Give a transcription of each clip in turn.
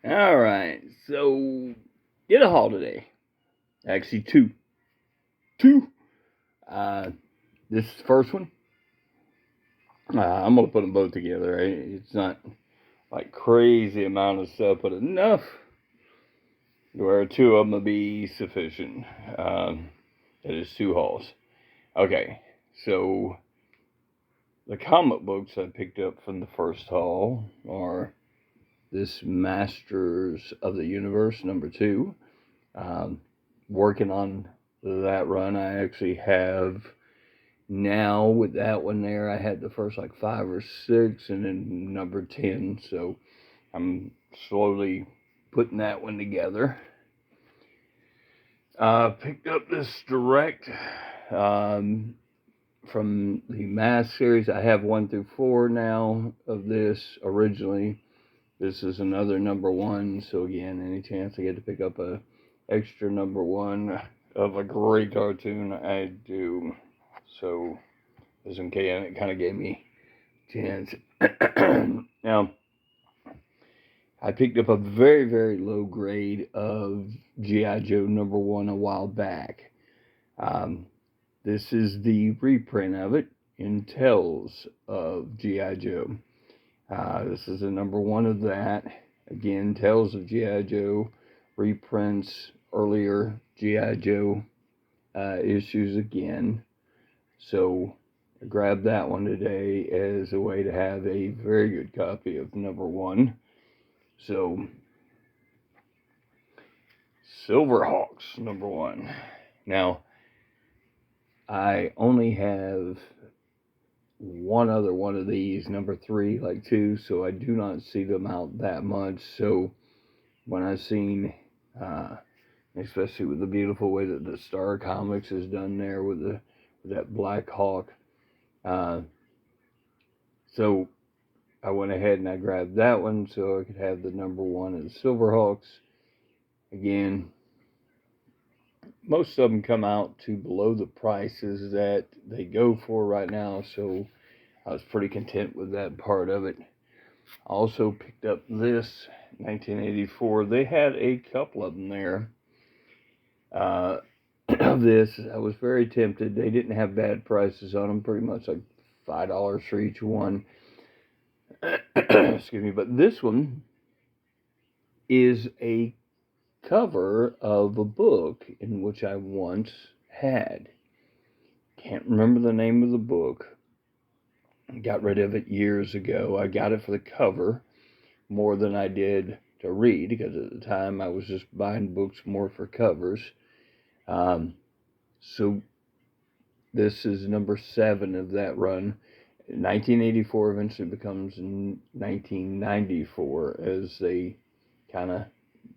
All right, so did a haul today. Actually, two. Uh, this is the first one. I'm gonna put them both together. Right? It's not like crazy amount of stuff, but enough where two of them will be sufficient. It is two hauls. Okay, so the comic books I picked up from the first haul are this Masters of the Universe #2. Um, Working on that run, I actually have now with that one there. I had the first like 5 or 6, and then #10. So I'm slowly putting that one together. Picked up this direct from the Mask series. I have 1 through 4 now of this originally. This is another #1. So again, any chance I get to pick up a extra #1 of a great cartoon, I do. So this one kind of gave me a chance. Now, I picked up a very, very low grade of G.I. Joe #1 a while back. This is the reprint of it in Tales of G.I. Joe. This is the #1 of that. Again, Tales of G.I. Joe reprints earlier G.I. Joe issues again. So I grabbed that one today as a way to have a very good copy of #1. So Silverhawks #1. Now, I only have one other one of these, #3, like 2, so I do not see them out that much. So when I seen, especially with the beautiful way that the Star Comics is done there with that Black Hawk, so I went ahead and I grabbed that one so I could have the #1 of the Silverhawks. Again, most of them come out to below the prices that they go for right now, so I was pretty content with that part of it. I also picked up this 1984. They had a couple of them there. Of this, I was very tempted. They didn't have bad prices on them, pretty much like $5 for each one. Excuse me, but this one is a cover of a book in which I once had. Can't remember the name of the book. Got rid of it years ago. I got it for the cover more than I did to read, because at the time I was just buying books more for covers. So this is #7 of that run. 1984 eventually becomes 1994 as they kind of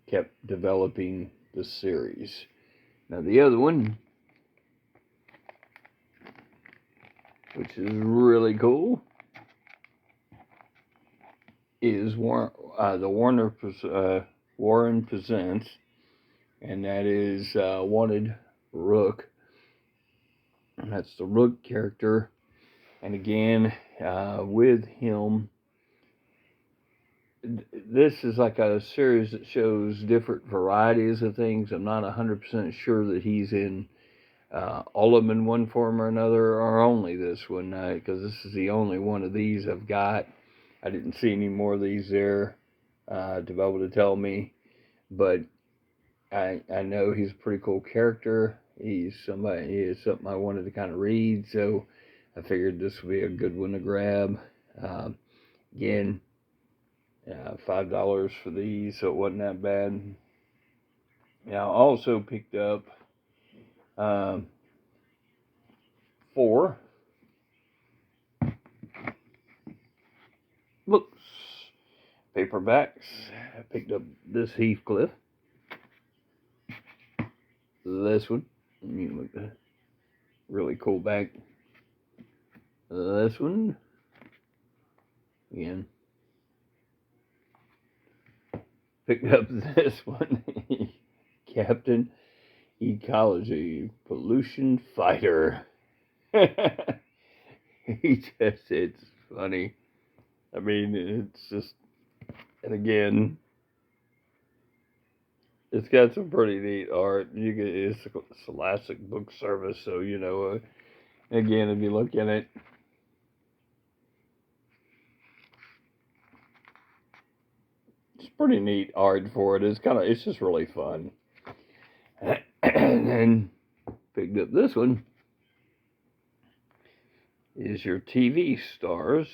kept developing the series. Now the other one, which is really cool, is the Warren Presents, and that is Wanted Rook. And that's the Rook character. And again, with him, this is like a series that shows different varieties of things. I'm not 100% sure that he's in all of them in one form or another, or only this one, because this is the only one of these I've got. I didn't see any more of these there to be able to tell me, but I know he's a pretty cool character. He is something I wanted to kind of read, so I figured this would be a good one to grab. Again, $5 for these, so it wasn't that bad. Now, I also picked up 4 books, paperbacks. I picked up this Heathcliff, this one. You look at that, really cool back. This one, again. Picked up this one, Captain Ecology Pollution Fighter. It's funny. I mean, it's just, and again, It's got some pretty neat art. It's a Scholastic Book Service, so again, if you look at it, it's pretty neat art for it. It's just really fun. And then picked up this one. Is your TV stars.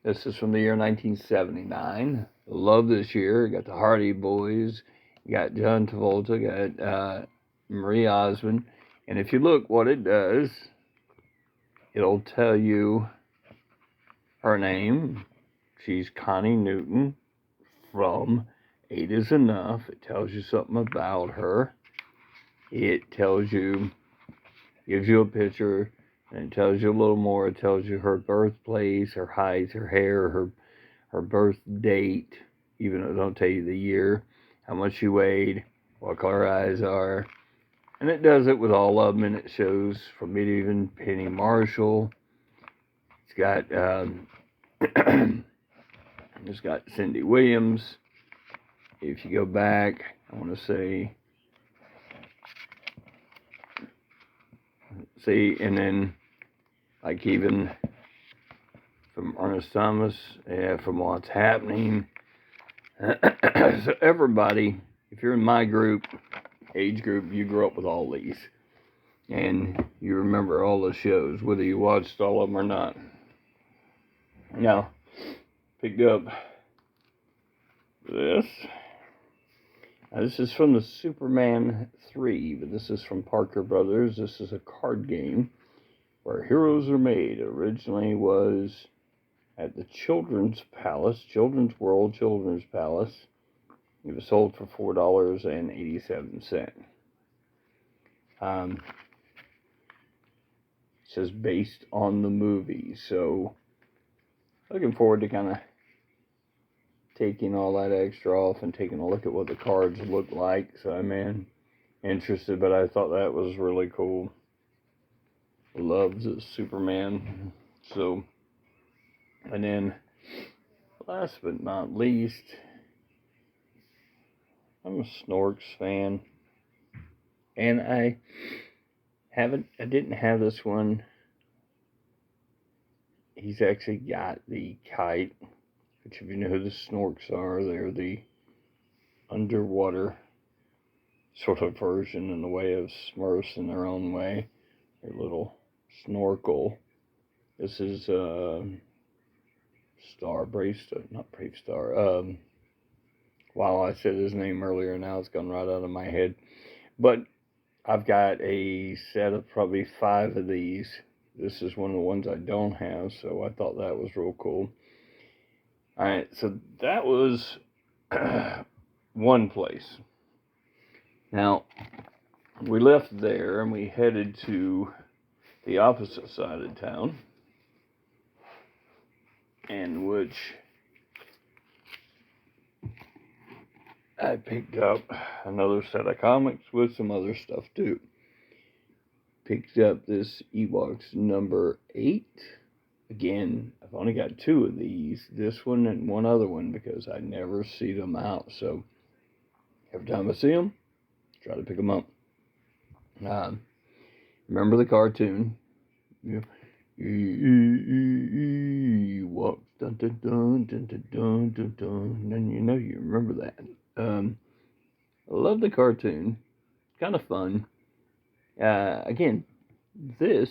This is from the year 1979. Love this year. You got the Hardy Boys. You got John Travolta. Got Marie Osmond. And if you look what it does, it'll tell you her name. She's Connie Newton from Eight is Enough. It tells you something about her. It tells you, gives you a picture. And it tells you a little more. It tells you her birthplace, her height, her hair, her birth date, even though it don't tell you the year, how much she weighed, what color her eyes are. And it does it with all of them, and it shows from it even Penny Marshall. It's got it's got Cindy Williams. If you go back, I want to say, see, and then like even from Ernest Thomas, from What's Happening. So everybody, if you're in my group, age group, you grew up with all these. And you remember all the shows, whether you watched all of them or not. Now, picked up this. Now, this is from the Superman 3, but this is from Parker Brothers. This is a card game where heroes are made. Originally was at the Children's Palace, Children's World Children's Palace. It was sold for $4.87. It says based on the movie, so looking forward to kind of taking all that extra off and taking a look at what the cards look like. So I'm interested, but I thought that was really cool. Loves Superman. So, and then last but not least, I'm a Snorks fan, and I didn't have this one. He's actually got the kite, which if you know who the Snorks are, they're the underwater sort of version in the way of Smurfs in their own way. Their little snorkel. This is Star, not Brave Star. Wow, I said his name earlier, now it's gone right out of my head. But I've got a set of probably 5 of these. This is one of the ones I don't have, so I thought that was real cool. Alright, so that was one place. Now, we left there and we headed to the opposite side of town, in which I picked up another set of comics with some other stuff too. Picked up this Ewoks number 8. Again, I've only got 2 of these, this one and one other one, because I never see them out. So every time I see them, try to pick them up. Remember the cartoon? Ewoks, dun dun dun dun dun dun dun dun. And you remember that. I love the cartoon. Kind of fun. Again, this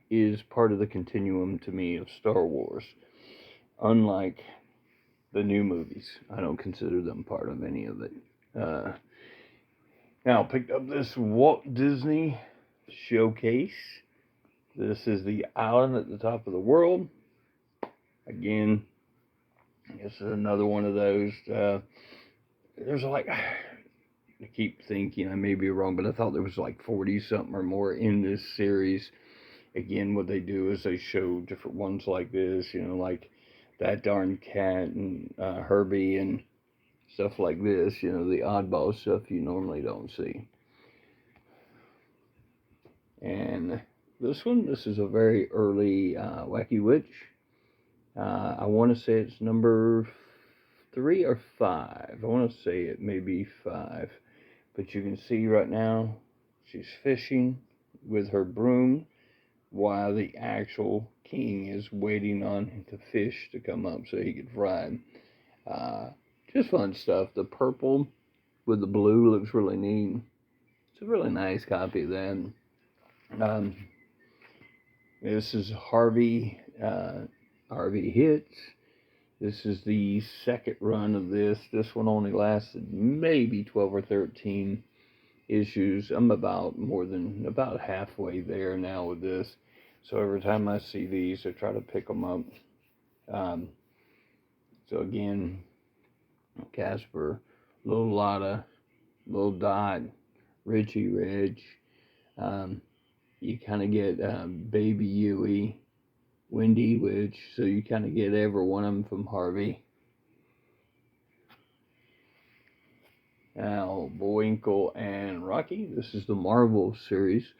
is part of the continuum to me of Star Wars. Unlike the new movies, I don't consider them part of any of it. Now, picked up this Walt Disney Showcase. This is the island at the top of the world. Again, this is another one of those. There's like, I keep thinking, I may be wrong, but I thought there was like 40 something or more in this series. Again, what they do is they show different ones like this, like That Darn Cat and Herbie and stuff like this, the oddball stuff you normally don't see. And this is a very early Wacky Witch. I want to say it's number 3 or 5. I want to say it may be 5. But you can see right now she's fishing with her broom while the actual king is waiting on the fish to come up so he can fry them. Just fun stuff. The purple with the blue looks really neat. It's a really nice copy of that. This is Harvey Hits. This is the second run of this. This one only lasted maybe 12 or 13 issues. I'm about halfway there now with this. So every time I see these, I try to pick them up. So again, Casper, Little Lotta, Little Dot, Richie Rich. You kind of get Baby Yui, Wendy Witch, so you kind of get every one of them from Harvey. Now, Bullwinkle and Rocky. This is the Marvel series.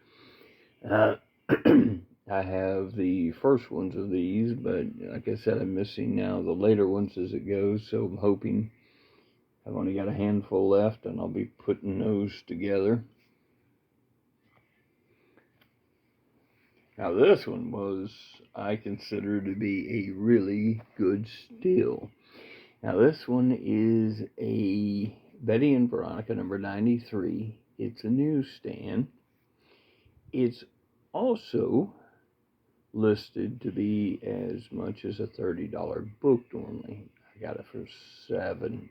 I have the first ones of these, but like I said, I'm missing now the later ones as it goes, so I'm hoping I've only got a handful left, and I'll be putting those together. Now, this one I consider to be a really good steal. Now, this one is a Betty and Veronica number 93. It's a newsstand. It's also listed to be as much as a $30 book normally. I got it for $7.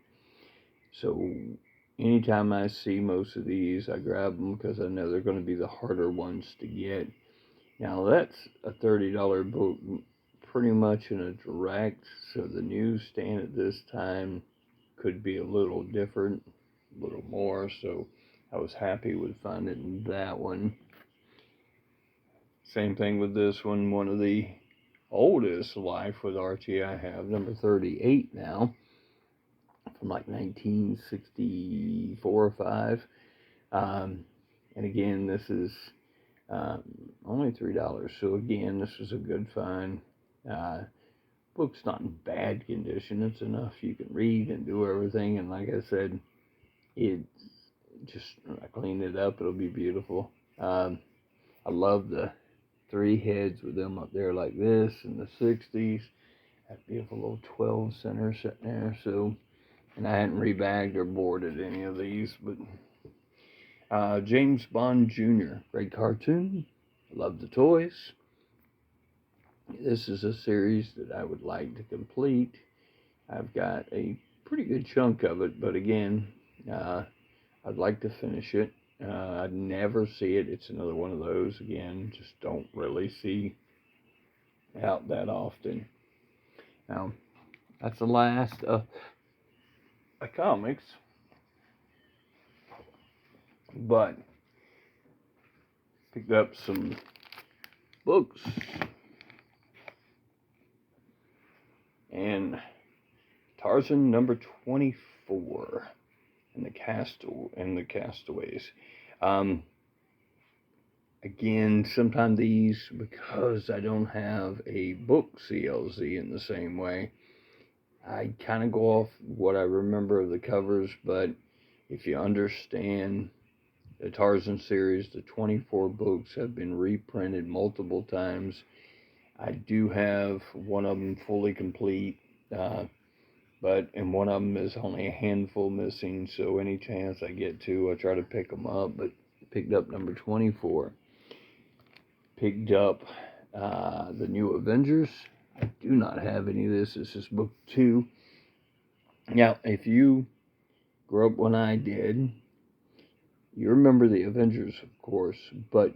So anytime I see most of these, I grab them because I know they're going to be the harder ones to get. Now, that's a $30 book pretty much in a direct, so the newsstand at this time could be a little different, a little more, so I was happy with finding that one. Same thing with this one, one of the oldest Life with Archie I have, number 38 now, from like 1964 or 5. And again, this is only $3, so again, this is a good find. Book's not in bad condition. It's enough you can read and do everything, and like I said, it's just, I cleaned it up, it'll be beautiful. I love the 3 heads with them up there like this in the 60s. That beautiful little 12 center sitting there. So, and I hadn't rebagged or boarded any of these, but James Bond Jr., great cartoon. Love the toys. This is a series that I would like to complete. I've got a pretty good chunk of it, but again, I'd like to finish it. I'd never see it. It's another one of those, again, just don't really see out that often. Now, that's the last of the comics, but picked up some books, and Tarzan number 24 and the Castaways. Again, sometimes these, because I don't have a book CLZ in the same way, I kind of go off what I remember of the covers, but if you understand the Tarzan series, the 24 books have been reprinted multiple times. I do have one of them fully complete, and one of them is only a handful missing, so any chance I get to, I try to pick them up, but picked up number 24. Picked up the New Avengers. I do not have any of this. This is book 2. Now, if you grew up when I did, you remember the Avengers, of course, but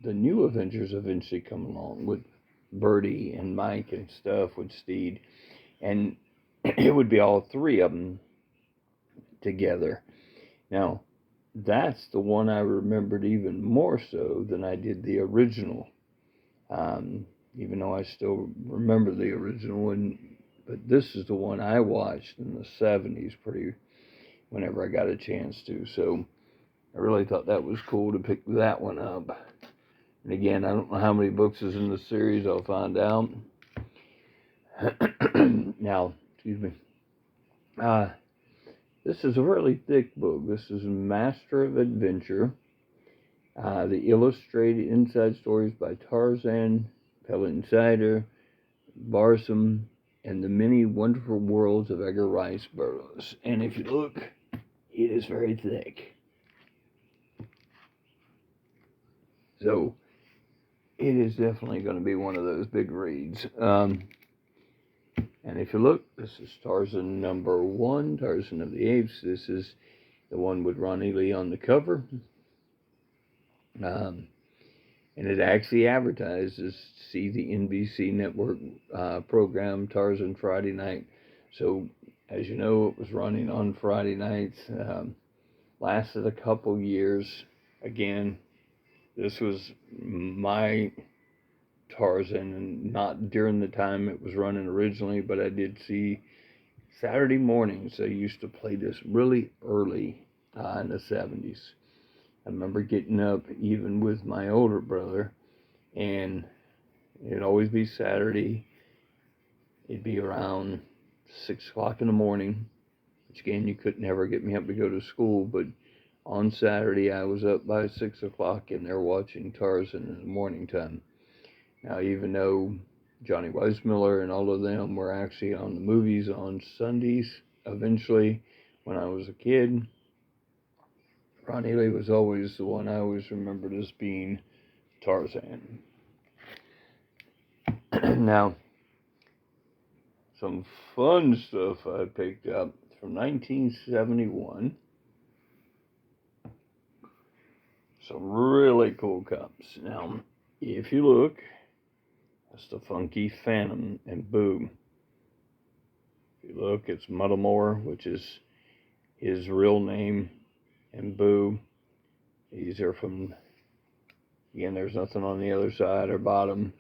the New Avengers eventually come along with Birdie and Mike and stuff with Steed, and it would be all 3 of them together. Now, that's the one I remembered even more so than I did the original. Even though I still remember the original one, but this is the one I watched in the 70s whenever I got a chance to. So I really thought that was cool to pick that one up. And again, I don't know how many books is in the series. I'll find out. Now, excuse me. Uh, this is a really thick book. This is Master of Adventure. The illustrated inside stories by Tarzan, Pella Insider, Barsom, and the many wonderful worlds of Edgar Rice Burroughs. And if you look, it is very thick. So it is definitely going to be one of those big reads. And if you look, this is Tarzan #1, Tarzan of the Apes. This is the one with Ronnie Lee on the cover. And it actually advertises, see the NBC network program Tarzan Friday night. So, as you know, it was running on Friday nights. Lasted a couple years. Again, this was my Tarzan, and not during the time it was running originally, but I did see Saturday mornings. They used to play this really early in the 70s. I remember getting up even with my older brother, and it'd always be Saturday. It'd be around 6 o'clock in the morning, which again, you could never get me up to go to school, but on Saturday I was up by 6 o'clock and they're watching Tarzan in the morning time. Now, even though Johnny Weissmuller and all of them were actually on the movies on Sundays, eventually, when I was a kid, Ronnie Lee was always the one I always remembered as being Tarzan. Now, some fun stuff I picked up from 1971. Some really cool cups. Now, if you look, that's the Funky Phantom and Boo. If you look, it's Muddlemore, which is his real name, and Boo. These are from, again, there's nothing on the other side or bottom.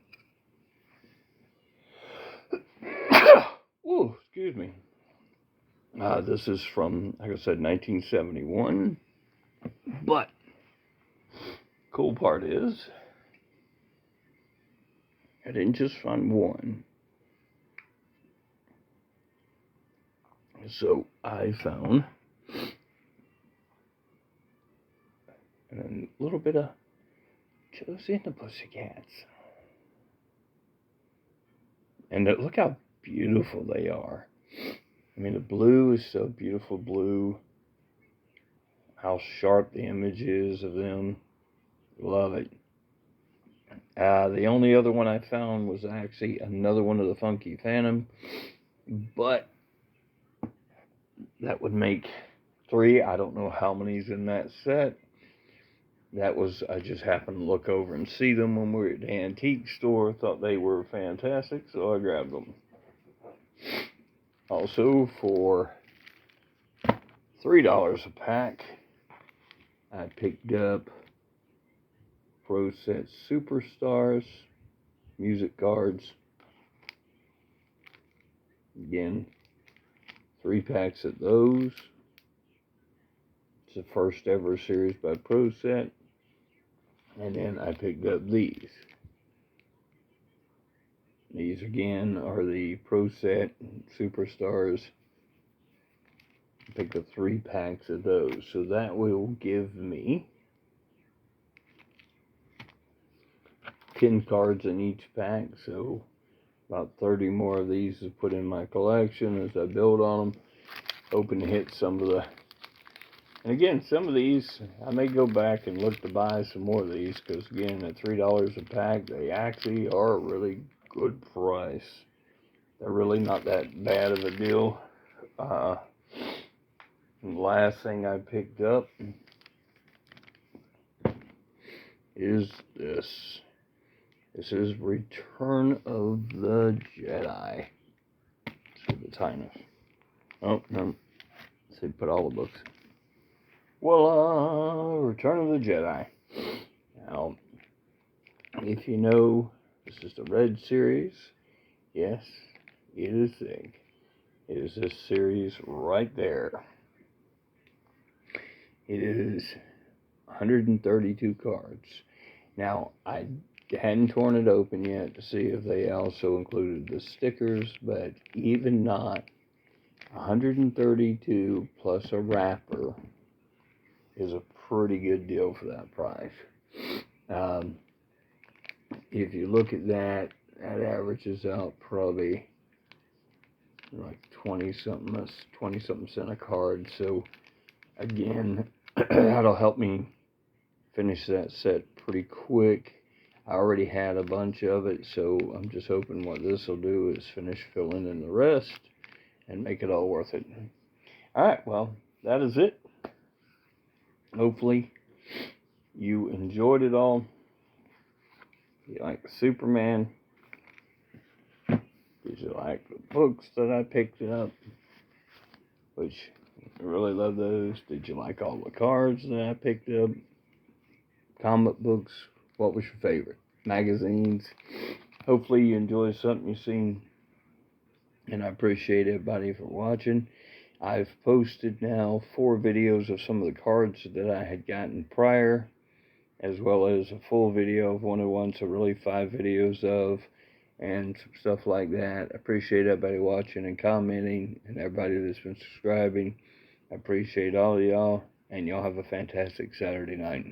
Whoa, excuse me. This is from, like I said, 1971. But, cool part is, I didn't just find one. So, I found a little bit of Josie and the Pussycats. And look how beautiful they are. I mean, the blue is so beautiful blue. How sharp the image is of them. Love it. The only other one I found was actually another one of the Funky Phantom. But that would make 3. I don't know how many's in that set. That was, I just happened to look over and see them when we were at the antique store. Thought they were fantastic, so I grabbed them. Also, for $3 a pack, I picked up Pro Set Superstars music cards. Again, 3 packs of those. It's the first ever series by Pro Set. And then I picked up these. These again are the Pro Set Superstars. I picked up 3 packs of those. So that will give me 10 cards in each pack. So about 30 more of these to put in my collection as I build on them. Hoping to hit some of the... And again, some of these, I may go back and look to buy some more of these, because again, at $3 a pack, they actually are a really good price. They're really not that bad of a deal. The last thing I picked up is this. This is Return of the Jedi. Let's see the time. Oh, no. Let's see, put all the books. Voila! Return of the Jedi. Now, if you know, this is the Red Series. Yes, it is thick. It is this series right there. It is 132 cards. Now, I hadn't torn it open yet to see if they also included the stickers, but even not, $132 plus a wrapper is a pretty good deal for that price. If you look at that, that averages out probably like 20 something cent a card. So again, that'll help me finish that set pretty quick. I already had a bunch of it, so I'm just hoping what this will do is finish filling in the rest and make it all worth it. Alright, well, that is it. Hopefully you enjoyed it all. If you like Superman, did you like the books that I picked up, which I really love those? Did you like all the cards that I picked up? Comic books? What was your favorite? Magazines? Hopefully you enjoyed something you've seen, and I appreciate everybody for watching. I've posted now 4 videos of some of the cards that I had gotten prior, as well as a full video of 101, so really 5 videos of, and some stuff like that. I appreciate everybody watching and commenting, and everybody that's been subscribing. I appreciate all of y'all, and y'all have a fantastic Saturday night.